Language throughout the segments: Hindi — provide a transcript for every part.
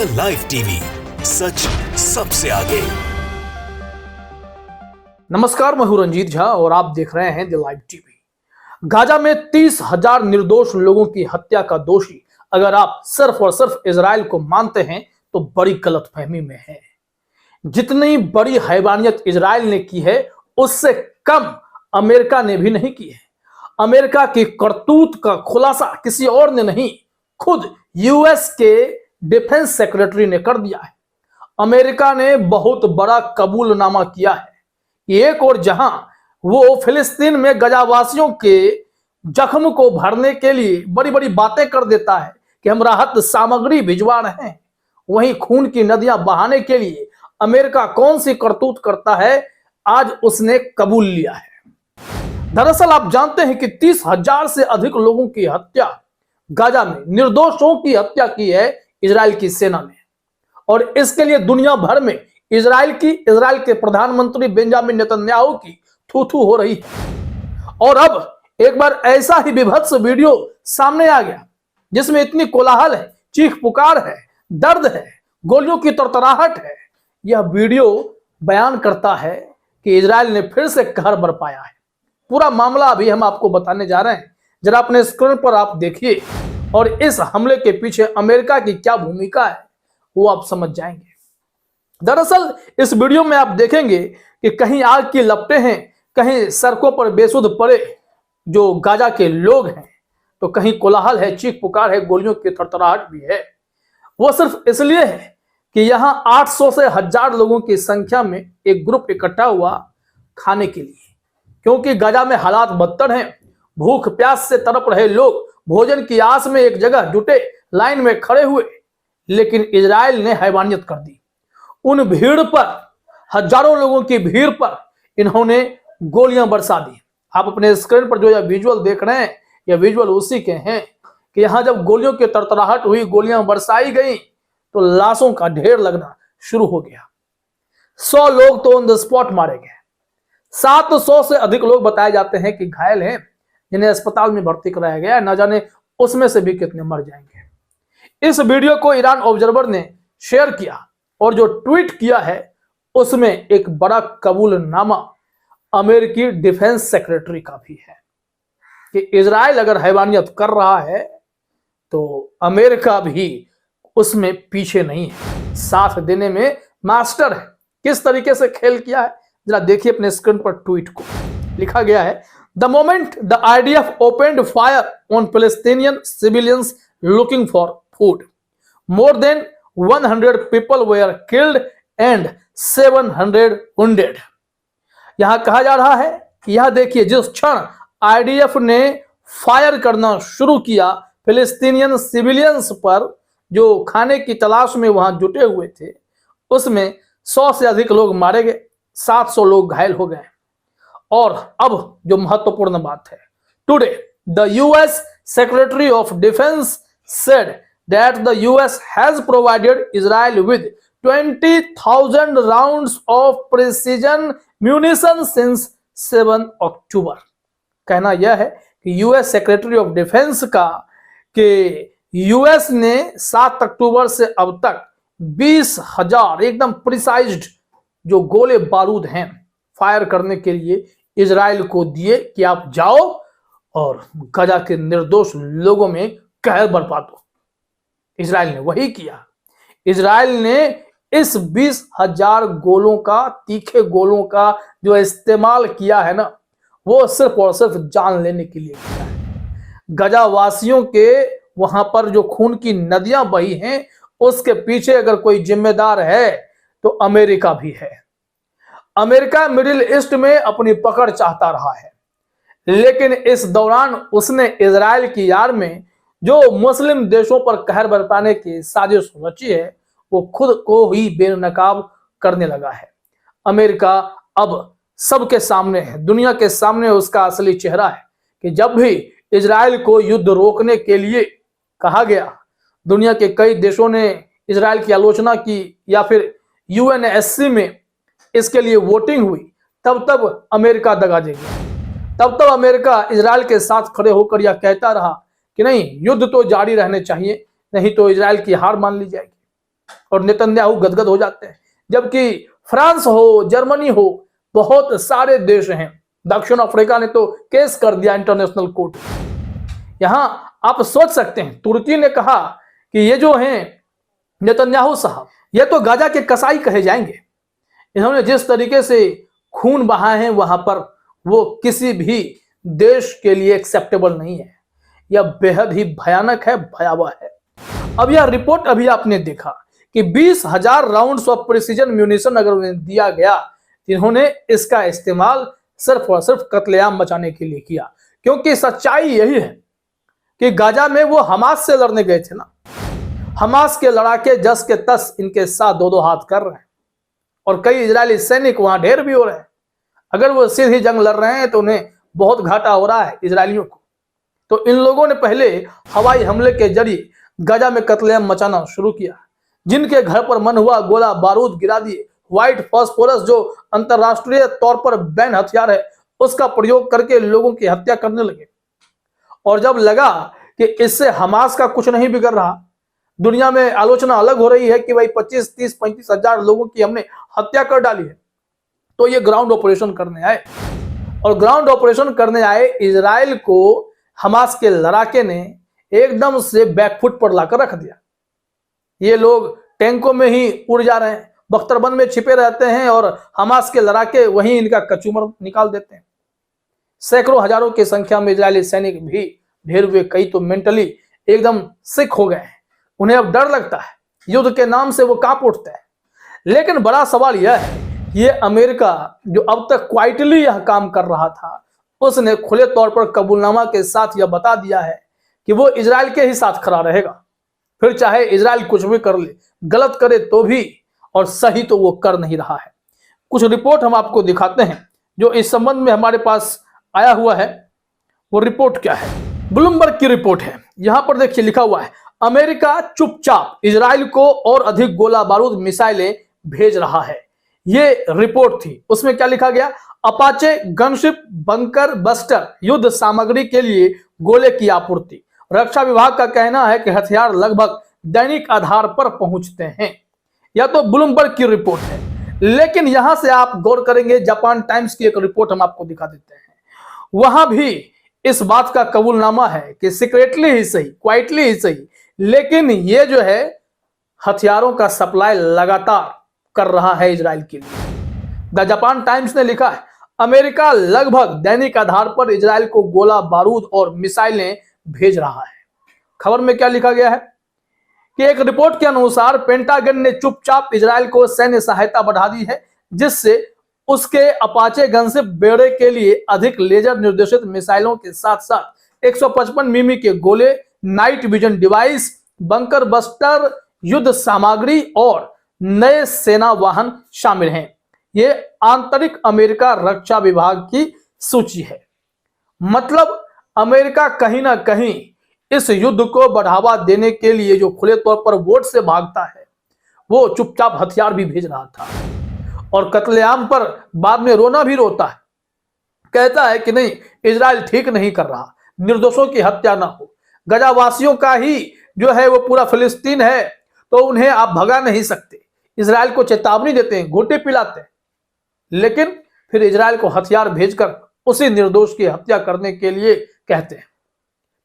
द लाइव टीवी, सच सबसे आगे। नमस्कार, मैं हूं रंजीत झा और आप देख रहे हैं द लाइव टीवी। गाजा में 30,000 निर्दोष लोगों की हत्या का दोषी अगर आप सिर्फ और सिर्फ इजराइल को मानते हैं तो बड़ी गलतफहमी में हैं। जितनी बड़ी हैवानियत इजराइल ने की है उससे कम अमेरिका ने भी नहीं की है। अमेरिका की करतूत का खुलासा किसी और ने नहीं, खुद यूएस के डिफेंस सेक्रेटरी ने कर दिया है। अमेरिका ने बहुत बड़ा कबूलनामा किया है। एक और जहां वो फिलिस्तीन में गजावासियों के जख्म को भरने के लिए बड़ी बड़ी बातें कर देता है कि हम राहत सामग्री भिजवा रहे हैं, वहीं खून की नदियां बहाने के लिए अमेरिका कौन सी करतूत करता है, आज उसने कबूल लिया है। दरअसल आप जानते हैं कि 30,000 से अधिक लोगों की हत्या, गाजा में निर्दोषों की हत्या की है इजराइल की सेना ने, और इसके लिए दुनिया भर में इजराइल के प्रधानमंत्री बेंजामिन नेतन्याहू की थू थू हो रही है। और अब एक बार ऐसा ही विभत्स वीडियो सामने आ गया जिसमें इतनी कोलाहल है, चीख पुकार है, दर्द है, गोलियों की तरतराहट है। यह वीडियो बयान करता है कि इजराइल ने फिर से कहर बरपाया है। पूरा मामला अभी हम आपको बताने जा रहे हैं, जरा अपने स्क्रीन पर आप देखिए और इस हमले के पीछे अमेरिका की क्या भूमिका है वो आप समझ जाएंगे। दरअसल इस वीडियो में आप देखेंगे कि कहीं आग की लपटें हैं, कहीं सड़कों पर बेसुध पड़े जो गाजा के लोग हैं, तो कहीं कोलाहल है, चीख पुकार है, गोलियों की थरथराहट भी है। वो सिर्फ इसलिए है कि यहां 800 से 1000 लोगों की संख्या में एक ग्रुप इकट्ठा हुआ खाने के लिए, क्योंकि गाजा में हालात बदतर हैं। भूख प्यास से तड़प रहे लोग भोजन की आस में एक जगह जुटे, लाइन में खड़े हुए, लेकिन इजराइल ने हैवानियत कर दी। उन भीड़ पर, हजारों लोगों की भीड़ पर इन्होंने गोलियां बरसा दी। आप अपने स्क्रीन पर जो यह विजुअल देख रहे हैं, यह विजुअल उसी के हैं कि यहां जब गोलियों की तरतराहट हुई, गोलियां बरसाई गई, तो लाशों का ढेर लगना शुरू हो गया। 100 लोग तो ऑन द स्पॉट मारे गए। 700 से अधिक लोग बताए जाते हैं कि घायल हैं, जिन्हें अस्पताल में भर्ती कराया गया है। न जाने उसमें से भी कितने मर जाएंगे। इस वीडियो को ईरान ऑब्जर्वर ने शेयर किया और जो ट्वीट किया है उसमें एक बड़ा कबूलनामा अमेरिकी डिफेंस सेक्रेटरी का भी है कि इजराइल अगर हैवानियत कर रहा है तो अमेरिका भी उसमें पीछे नहीं है, साथ देने में मास्टर है। किस तरीके से खेल किया है जरा देखिए अपने स्क्रीन पर ट्वीट को। लिखा गया है, The moment the IDF opened fire on Palestinian civilians looking for food, more than 100 people were killed and 700 wounded. यहां कहा जा रहा है कि यह देखिए, जिस क्षण आईडीएफ ने फायर करना शुरू किया फिलिस्तीनियन सिविलियंस पर जो खाने की तलाश में वहां जुटे हुए थे, उसमें 100 से अधिक लोग मारे गए, 700 लोग घायल हो गए। और अब जो महत्वपूर्ण बात है, today the US secretary of defence said that the US has provided Israel with 20,000 rounds of precision munition since 7 अक्टूबर। कहना यह है कि यूएस सेक्रेटरी ऑफ डिफेंस का कि यूएस ने 7 अक्टूबर से अब तक 20,000 एकदम प्रिसाइज्ड जो गोले बारूद हैं फायर करने के लिए इजराइल को दिए कि आप जाओ और गाजा के निर्दोष लोगों में कहर बरपा दो। इजराइल ने वही किया। इजराइल ने इस 20,000 गोलों का, तीखे गोलों का जो इस्तेमाल किया है ना, वो सिर्फ और सिर्फ जान लेने के लिए किया है। गाजा वासियों के वहां पर जो खून की नदियां बही हैं, उसके पीछे अगर कोई जिम्मेदार है तो अमेरिका भी है। अमेरिका मिडिल ईस्ट में अपनी पकड़ चाहता रहा है, लेकिन इस दौरान उसने इजराइल की यार में जो मुस्लिम देशों पर कहर बरपाने की साजिश रची है, वो खुद को ही बेनकाब करने लगा है। अमेरिका अब सबके सामने है, दुनिया के सामने उसका असली चेहरा है कि जब भी इजराइल को युद्ध रोकने के लिए कहा गया, दुनिया के कई देशों ने इजराइल की आलोचना की या फिर यूएनएससी में इसके लिए वोटिंग हुई, तब अमेरिका दगा दे गया। तब अमेरिका इजराइल के साथ खड़े होकर यह कहता रहा कि नहीं, युद्ध तो जारी रहने चाहिए, नहीं तो इजराइल की हार मान ली जाएगी। और नेतन्याहू गदगद हो जाते हैं। जबकि फ्रांस हो, जर्मनी हो, बहुत सारे देश हैं, दक्षिण अफ्रीका ने तो केस कर दिया इंटरनेशनल कोर्ट। यहां आप सोच सकते हैं, तुर्की ने कहा कि ये जो हैं नेतन्याहू साहब, ये तो गाजा के कसाई कहे जाएंगे। इन्होंने जिस तरीके से खून बहाए हैं वहां पर, वो किसी भी देश के लिए एक्सेप्टेबल नहीं है। यह बेहद ही भयानक है, भयावह है। अब यह रिपोर्ट अभी आपने देखा कि 20,000 राउंड्स ऑफ प्रिसीजन म्यूनिशन अगर उन्हें दिया गया, इन्होंने इसका इस्तेमाल सिर्फ और सिर्फ कत्लेआम मचाने के लिए किया। क्योंकि सच्चाई यही है कि गाजा में वो हमास से लड़ने गए थे ना, हमास के लड़ाके जस के तस इनके साथ दो दो हाथ कर रहे हैं और कई इजरायली सैनिक वहां ढेर भी हो रहे हैं। अगर वो सीधी जंग लड़ रहे हैं तो उन्हें बहुत घाटा हो रहा है इजरायलियों को। तो इन लोगों ने पहले हवाई हमले के जरिए गाजा में कत्लेआम मचाना शुरू किया। जिनके घर पर मन हुआ गोला बारूद गिरा दिए। व्हाइट फास्फोरस जो अंतरराष्ट्रीय तौर पर बैन हथियार है, उसका प्रयोग करके लोगों की हत्या करने लगे। और जब लगा कि इससे हमास का कुछ नहीं बिगड़ रहा, दुनिया में आलोचना अलग हो रही है कि भाई 25, 30, 35 हजार लोगों की हमने हत्या कर डाली है, तो ये ग्राउंड ऑपरेशन करने आए। और ग्राउंड ऑपरेशन करने आए इजराइल को हमास के लड़ाके ने एकदम से बैकफुट पर लाकर रख दिया। ये लोग टैंकों में ही उड़ जा रहे हैं, बख्तरबंद में छिपे रहते हैं और हमास के लड़ाके वहीं इनका कचूमर निकाल देते हैं। सैकड़ों हजारों की संख्या में इजरायली सैनिक भी ढेर हुए, कई तो मेंटली एकदम सिक हो गए हैं। उन्हें अब डर लगता है, युद्ध के नाम से वो कांप उठते हैं। लेकिन बड़ा सवाल यह है, ये अमेरिका जो अब तक क्वाइटली यह काम कर रहा था, उसने खुले तौर पर कबूलनामा के साथ यह बता दिया है कि वो इजराइल के ही साथ खड़ा रहेगा। फिर चाहे इजराइल कुछ भी कर ले, गलत करे तो भी, और सही तो वो कर नहीं रहा है। कुछ रिपोर्ट हम आपको दिखाते हैं जो इस संबंध में हमारे पास आया हुआ है। वो रिपोर्ट क्या है? ब्लूमबर्ग की रिपोर्ट है। यहां पर देखिए लिखा हुआ है, अमेरिका चुपचाप इजराइल को और अधिक गोला बारूद मिसाइलें भेज रहा है। ये रिपोर्ट थी। उसमें क्या लिखा गया? अपाचे गनशिप बंकर बस्टर युद्ध सामग्री के लिए गोले की आपूर्ति। रक्षा विभाग का कहना है कि हथियार लगभग दैनिक आधार पर पहुंचते हैं। यह तो ब्लूमबर्ग की रिपोर्ट है। लेकिन यहां से आप गौर करेंगे, जापान टाइम्स की एक रिपोर्ट हम आपको दिखा देते हैं। वहां भी इस बात का कबूलनामा है कि सीक्रेटली ही सही, क्वाइटली ही सही, लेकिन ये जो है हथियारों का सप्लाई लगातार कर रहा है इजराइल के लिए। द जापान टाइम्स ने लिखा है, अमेरिका लगभग दैनिक आधार पर इजराइल को गोला बारूद और मिसाइलें भेज रहा है। खबर में क्या लिखा गया है कि एक रिपोर्ट के अनुसार पेंटागन ने चुपचाप इजराइल को सैन्य सहायता बढ़ा दी है, जिससे उसके अपाचे गनशिप बेड़े के लिए अधिक लेजर निर्देशित मिसाइलों के साथ साथ 155 मिमी के गोले, night vision device, bunker buster युद्ध सामग्री और नए सेना वाहन शामिल हैं। ये आंतरिक अमेरिका रक्षा विभाग की सूची है। मतलब अमेरिका कहीं ना कहीं इस युद्ध को बढ़ावा देने के लिए जो खुले तौर पर वोट से भागता है, वो चुपचाप हथियार भी भेज रहा था। और कत्लेआम पर बाद में रोना भी रोता है, कहता है कि नहीं, इजराइल ठीक नहीं कर रहा, निर्दोषों की हत्या ना हो। गजावासियों का ही जो है वो पूरा फिलिस्तीन है, तो उन्हें आप भगा नहीं सकते। इजराइल को चेतावनी देते हैं, घोटे पिलाते हैं, लेकिन फिर इजराइल को हथियार भेजकर उसी निर्दोष की हत्या करने के लिए कहते हैं।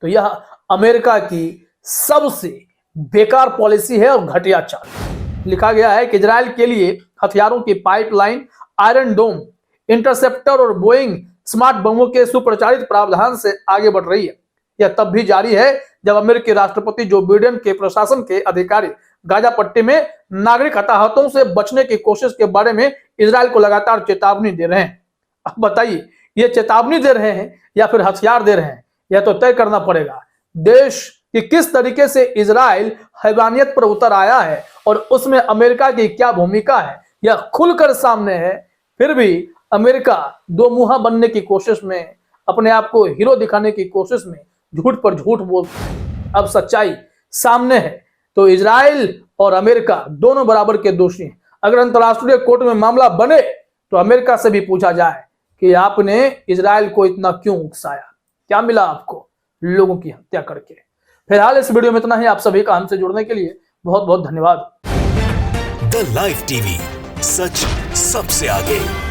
तो यह अमेरिका की सबसे बेकार पॉलिसी है और घटिया चाल। लिखा गया है कि इजराइल के लिए हथियारों की पाइपलाइन, आयरन डोम, इंटरसेप्टर और बोइंग स्मार्ट बमों के सुप्रचारित प्रावधान से आगे बढ़ रही है। यह तब भी जारी है जब अमेरिकी राष्ट्रपति जो बाइडेन के प्रशासन के अधिकारी गाजा पट्टी में नागरिक हताहतों से बचने की कोशिश के बारे में इजराइल को लगातार चेतावनी दे रहे हैं। अब बताइए, ये चेतावनी दे रहे हैं या फिर हथियार दे रहे हैं? यह तो तय करना पड़ेगा देश कि किस तरीके से इजराइल हैवानियत पर उतर आया है और उसमें अमेरिका की क्या भूमिका है, यह खुलकर सामने है। फिर भी अमेरिका दो मुहा बनने की कोशिश में, अपने आप को हीरो दिखाने की कोशिश में झूठ पर झूठ बोलता है। अब सच्चाई सामने है तो इजराइल और अमेरिका दोनों बराबर के दोषी हैं। अगर अंतरराष्ट्रीय कोर्ट में मामला बने तो अमेरिका से भी पूछा जाए कि आपने इजराइल को इतना क्यों उकसाया, क्या मिला आपको लोगों की हत्या करके। फिलहाल इस वीडियो में इतना ही। आप सभी का हमसे जुड़ने के लिए बहुत बहुत धन्यवाद। द लाइव टीवी, सच सबसे आगे।